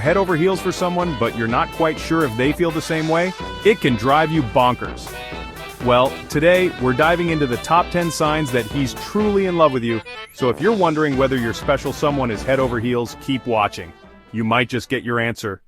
head over heels for someone, but you're not quite sure if they feel the same way? It can drive you bonkers. Well, today, we're diving into the top 10 signs that he's truly in love with you, so if you're wondering whether your special someone is head over heels, keep watching. You might just get your answer.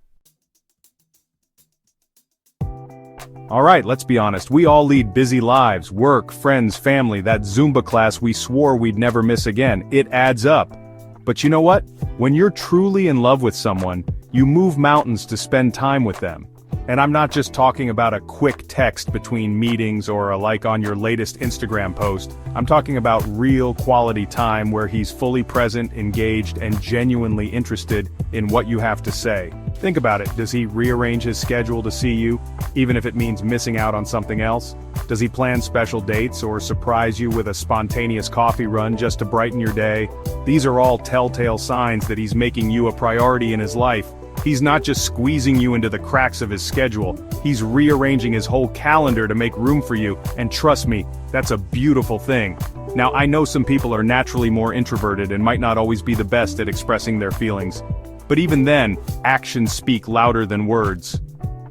Alright, let's be honest, we all lead busy lives, work, friends, family, that Zumba class we swore we'd never miss again. It adds up. But you know what? When you're truly in love with someone, you move mountains to spend time with them. And I'm not just talking about a quick text between meetings or a like on your latest Instagram post. I'm talking about real quality time where he's fully present, engaged, and genuinely interested in what you have to say. Think about it. Does he rearrange his schedule to see you, even if it means missing out on something else? Does he plan special dates or surprise you with a spontaneous coffee run just to brighten your day? These are all telltale signs that he's making you a priority in his life. He's not just squeezing you into the cracks of his schedule, he's rearranging his whole calendar to make room for you, and trust me, that's a beautiful thing. Now, I know some people are naturally more introverted and might not always be the best at expressing their feelings. But even then, actions speak louder than words.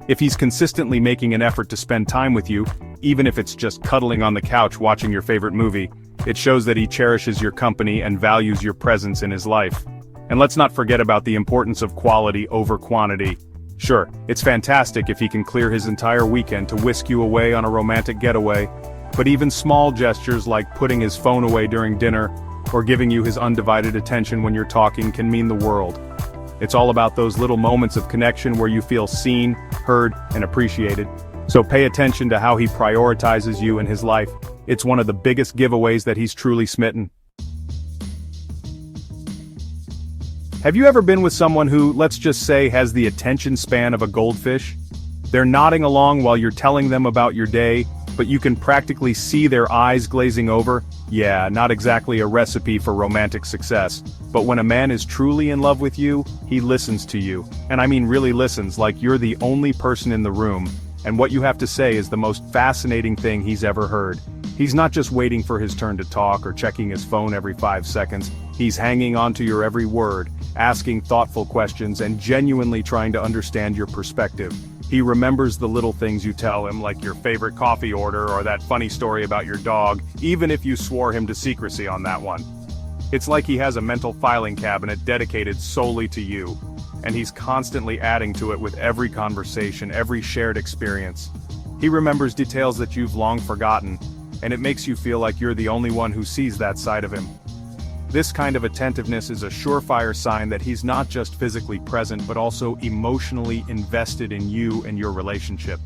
If he's consistently making an effort to spend time with you, even if it's just cuddling on the couch watching your favorite movie, it shows that he cherishes your company and values your presence in his life. And let's not forget about the importance of quality over quantity. Sure, it's fantastic if he can clear his entire weekend to whisk you away on a romantic getaway, but even small gestures like putting his phone away during dinner or giving you his undivided attention when you're talking can mean the world. It's all about those little moments of connection where you feel seen, heard, and appreciated. So pay attention to how he prioritizes you in his life. It's one of the biggest giveaways that he's truly smitten. Have you ever been with someone who, let's just say, has the attention span of a goldfish? They're nodding along while you're telling them about your day, but you can practically see their eyes glazing over? Yeah, not exactly a recipe for romantic success. But when a man is truly in love with you, he listens to you. And I mean really listens, like you're the only person in the room, and what you have to say is the most fascinating thing he's ever heard. He's not just waiting for his turn to talk or checking his phone every 5 seconds. He's hanging on to your every word, asking thoughtful questions, and genuinely trying to understand your perspective. He remembers the little things you tell him, like your favorite coffee order or that funny story about your dog, even if you swore him to secrecy on that one. It's like he has a mental filing cabinet dedicated solely to you, and he's constantly adding to it with every conversation, every shared experience. He remembers details that you've long forgotten, and it makes you feel like you're the only one who sees that side of him. This kind of attentiveness is a surefire sign that he's not just physically present but also emotionally invested in you and your relationship.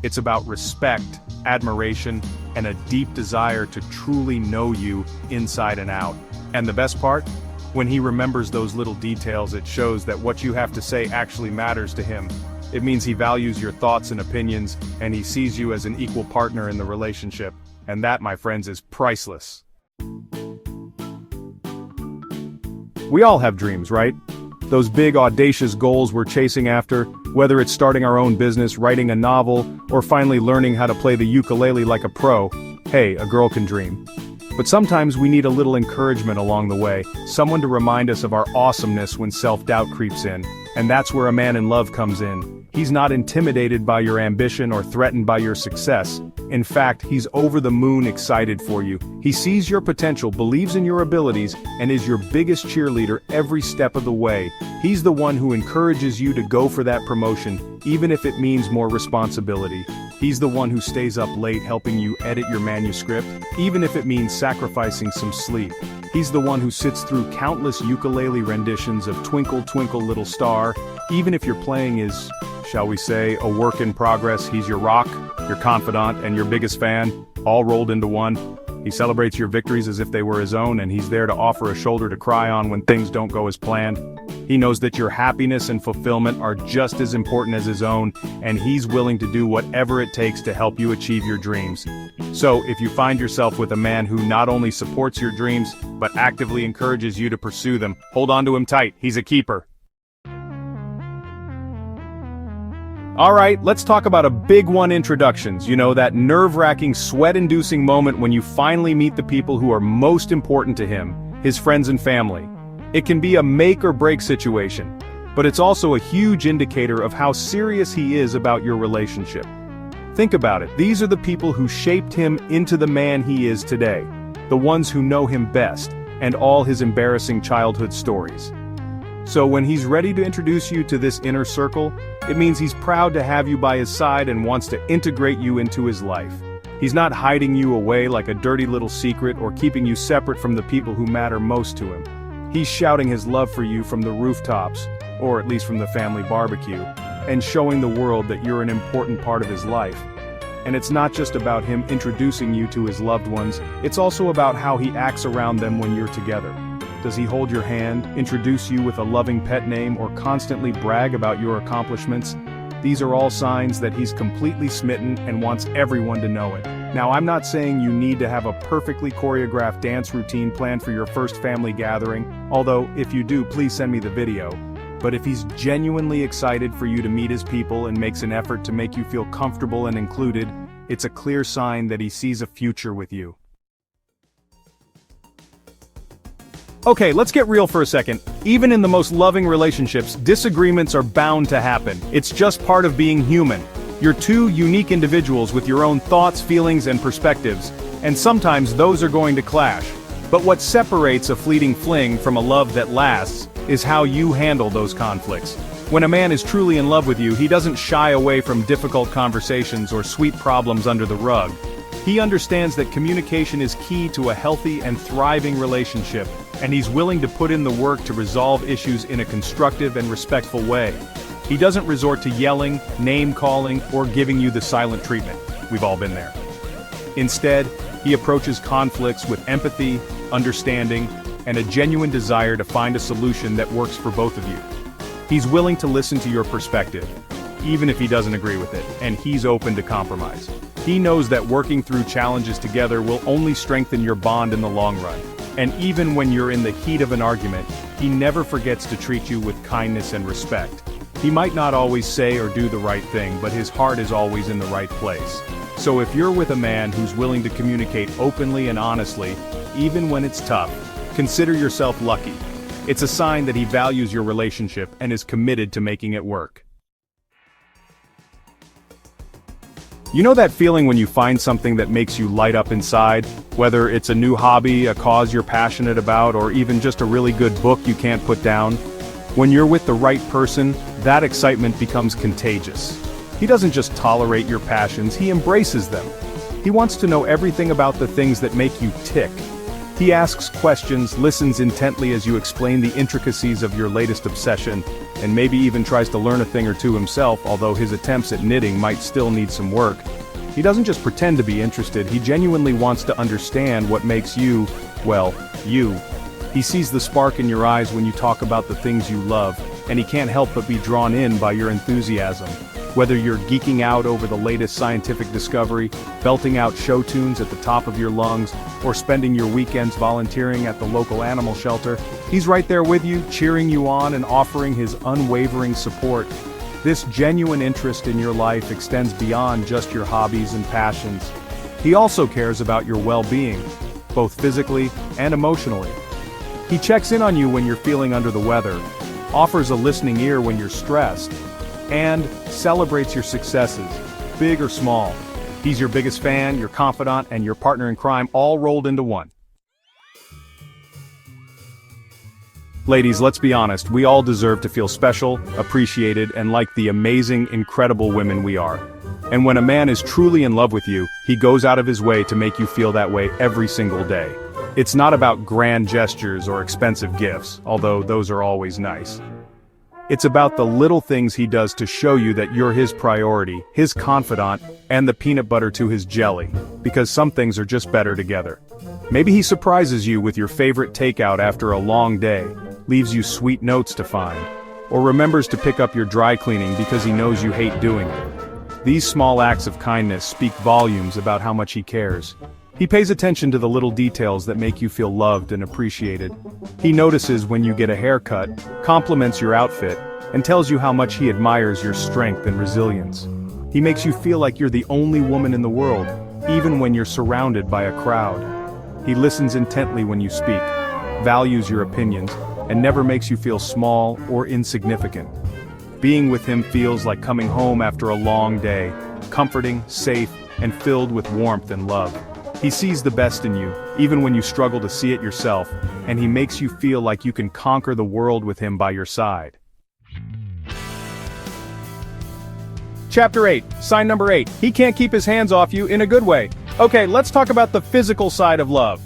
It's about respect, admiration, and a deep desire to truly know you inside and out. And the best part? When he remembers those little details, it shows that what you have to say actually matters to him. It means he values your thoughts and opinions, and he sees you as an equal partner in the relationship. And that, my friends, is priceless. We all have dreams, right? Those big, audacious goals we're chasing after, whether it's starting our own business, writing a novel, or finally learning how to play the ukulele like a pro. Hey, a girl can dream. But sometimes we need a little encouragement along the way, someone to remind us of our awesomeness when self-doubt creeps in. And that's where a man in love comes in. He's not intimidated by your ambition or threatened by your success. In fact, he's over the moon excited for you. He sees your potential, believes in your abilities, and is your biggest cheerleader every step of the way. He's the one who encourages you to go for that promotion, even if it means more responsibility. He's the one who stays up late helping you edit your manuscript, even if it means sacrificing some sleep. He's the one who sits through countless ukulele renditions of Twinkle Twinkle Little Star, even if your playing is, shall we say, a work in progress. He's your rock, your confidant, and your biggest fan, all rolled into one. He celebrates your victories as if they were his own, and he's there to offer a shoulder to cry on when things don't go as planned. He knows that your happiness and fulfillment are just as important as his own, and he's willing to do whatever it takes to help you achieve your dreams. So, if you find yourself with a man who not only supports your dreams, but actively encourages you to pursue them, hold on to him tight. He's a keeper. Alright, let's talk about a big one: introductions. You know, that nerve-wracking, sweat-inducing moment when you finally meet the people who are most important to him, his friends and family. It can be a make-or-break situation. but it's also a huge indicator of how serious he is about your relationship. Think about it, these are the people who shaped him into the man he is today, the ones who know him best, and all his embarrassing childhood stories. So when he's ready to introduce you to this inner circle, it means he's proud to have you by his side and wants to integrate you into his life. He's not hiding you away like a dirty little secret or keeping you separate from the people who matter most to him. He's shouting his love for you from the rooftops, or at least from the family barbecue, and showing the world that you're an important part of his life. And it's not just about him introducing you to his loved ones, it's also about how he acts around them when you're together. Does he hold your hand, introduce you with a loving pet name, or constantly brag about your accomplishments? These are all signs that he's completely smitten and wants everyone to know it. Now, I'm not saying you need to have a perfectly choreographed dance routine planned for your first family gathering, although, if you do, please send me the video. But if he's genuinely excited for you to meet his people and makes an effort to make you feel comfortable and included, it's a clear sign that he sees a future with you. Okay, let's get real for a second. Even in the most loving relationships, disagreements are bound to happen. It's just part of being human. You're two unique individuals with your own thoughts, feelings, and perspectives, and sometimes those are going to clash. But what separates a fleeting fling from a love that lasts is how you handle those conflicts. When a man is truly in love with you, he doesn't shy away from difficult conversations or sweep problems under the rug. He understands that communication is key to a healthy and thriving relationship, and he's willing to put in the work to resolve issues in a constructive and respectful way. He doesn't resort to yelling, name-calling, or giving you the silent treatment. We've all been there. Instead, he approaches conflicts with empathy, understanding, and a genuine desire to find a solution that works for both of you. He's willing to listen to your perspective, even if he doesn't agree with it, and he's open to compromise. He knows that working through challenges together will only strengthen your bond in the long run. And even when you're in the heat of an argument, he never forgets to treat you with kindness and respect. He might not always say or do the right thing, but his heart is always in the right place. So if you're with a man who's willing to communicate openly and honestly, even when it's tough, consider yourself lucky. It's a sign that he values your relationship and is committed to making it work. You know that feeling when you find something that makes you light up inside? Whether it's a new hobby, a cause you're passionate about, or even just a really good book you can't put down? When you're with the right person, that excitement becomes contagious. He doesn't just tolerate your passions, he embraces them. He wants to know everything about the things that make you tick. He asks questions, listens intently as you explain the intricacies of your latest obsession, and maybe even tries to learn a thing or two himself, although his attempts at knitting might still need some work. He doesn't just pretend to be interested, he genuinely wants to understand what makes you, well, you. He sees the spark in your eyes when you talk about the things you love, and he can't help but be drawn in by your enthusiasm. Whether you're geeking out over the latest scientific discovery, belting out show tunes at the top of your lungs, or spending your weekends volunteering at the local animal shelter, he's right there with you, cheering you on and offering his unwavering support. This genuine interest in your life extends beyond just your hobbies and passions. He also cares about your well-being, both physically and emotionally. He checks in on you when you're feeling under the weather, offers a listening ear when you're stressed, and celebrates your successes, big or small. He's your biggest fan, your confidant, and your partner in crime, all rolled into one. Ladies, let's be honest, we all deserve to feel special, appreciated, and like the amazing, incredible women we are. And when a man is truly in love with you, he goes out of his way to make you feel that way every single day. It's not about grand gestures or expensive gifts, although those are always nice. It's about the little things he does to show you that you're his priority, his confidant, and the peanut butter to his jelly, because some things are just better together. Maybe he surprises you with your favorite takeout after a long day, leaves you sweet notes to find, or remembers to pick up your dry cleaning because he knows you hate doing it. These small acts of kindness speak volumes about how much he cares. He pays attention to the little details that make you feel loved and appreciated. He notices when you get a haircut, compliments your outfit, and tells you how much he admires your strength and resilience. He makes you feel like you're the only woman in the world, even when you're surrounded by a crowd. He listens intently when you speak, values your opinions, and never makes you feel small or insignificant. Being with him feels like coming home after a long day, comforting, safe, and filled with warmth and love. He sees the best in you, even when you struggle to see it yourself, and he makes you feel like you can conquer the world with him by your side. Chapter 8, sign number 8. He can't keep his hands off you in a good way. Okay, let's talk about the physical side of love.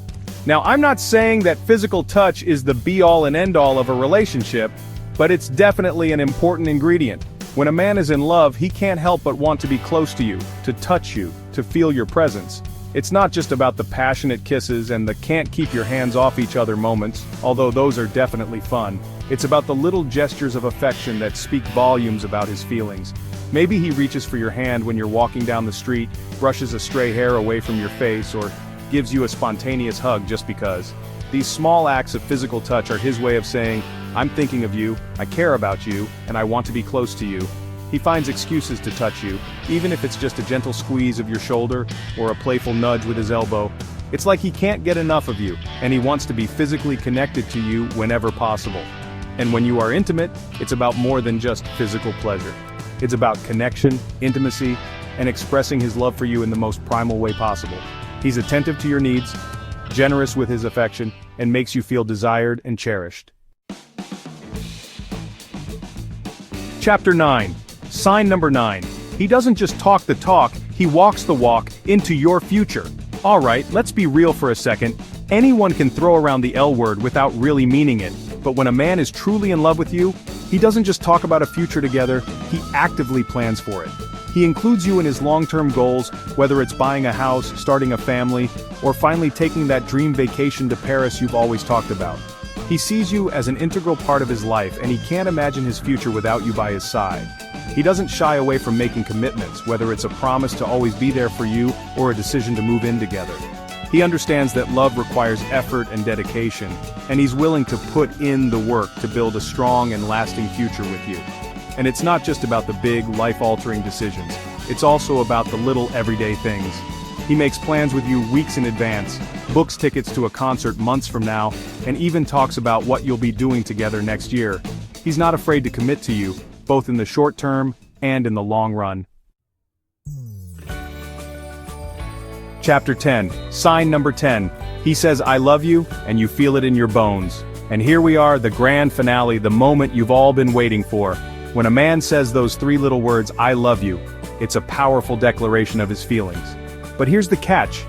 Now, I'm not saying that physical touch is the be-all and end-all of a relationship, but it's definitely an important ingredient. When a man is in love, he can't help but want to be close to you, to touch you, to feel your presence. It's not just about the passionate kisses and the can't keep your hands off each other moments, although those are definitely fun. It's about the little gestures of affection that speak volumes about his feelings. Maybe he reaches for your hand when you're walking down the street, brushes a stray hair away from your face, or gives you a spontaneous hug just because. These small acts of physical touch are his way of saying, I'm thinking of you, I care about you, and I want to be close to you. He finds excuses to touch you, even if it's just a gentle squeeze of your shoulder, or a playful nudge with his elbow. It's like he can't get enough of you, and he wants to be physically connected to you whenever possible. And when you are intimate, it's about more than just physical pleasure. It's about connection, intimacy, and expressing his love for you in the most primal way possible. He's attentive to your needs, generous with his affection, and makes you feel desired and cherished. Chapter 9. Sign number 9. He doesn't just talk the talk, he walks the walk into your future. Alright, let's be real for a second. Anyone can throw around the L word without really meaning it, but when a man is truly in love with you, he doesn't just talk about a future together, he actively plans for it. He includes you in his long-term goals, whether it's buying a house, starting a family, or finally taking that dream vacation to Paris you've always talked about. He sees you as an integral part of his life, and he can't imagine his future without you by his side. He doesn't shy away from making commitments, whether it's a promise to always be there for you or a decision to move in together. He understands that love requires effort and dedication, and he's willing to put in the work to build a strong and lasting future with you. And it's not just about the big, life-altering decisions. It's also about the little everyday things. He makes plans with you weeks in advance, books tickets to a concert months from now, and even talks about what you'll be doing together next year. He's not afraid to commit to you, both in the short term and in the long run. Chapter 10. Sign number 10. He says I love you, and you feel it in your bones. And here we are, the grand finale, the moment you've all been waiting for. When a man says those three little words, I love you, it's a powerful declaration of his feelings. But here's the catch.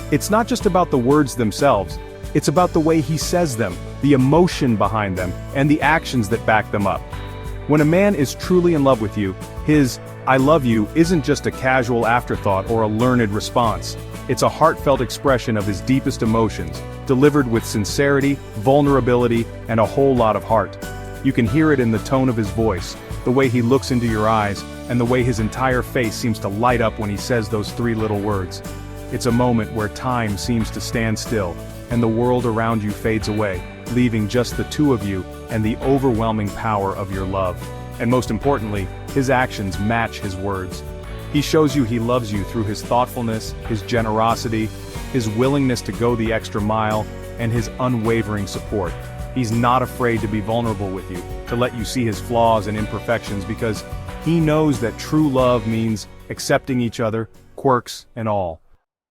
It's not just about the words themselves, it's about the way he says them, the emotion behind them, and the actions that back them up. When a man is truly in love with you, his I love you isn't just a casual afterthought or a learned response. It's a heartfelt expression of his deepest emotions, delivered with sincerity, vulnerability, and a whole lot of heart. You can hear it in the tone of his voice, the way he looks into your eyes, and the way his entire face seems to light up when he says those three little words. It's a moment where time seems to stand still, and the world around you fades away, leaving just the two of you and the overwhelming power of your love. And most importantly, his actions match his words. He shows you he loves you through his thoughtfulness, his generosity, his willingness to go the extra mile, and his unwavering support. He's not afraid to be vulnerable with you, to let you see his flaws and imperfections, because he knows that true love means accepting each other, quirks and all.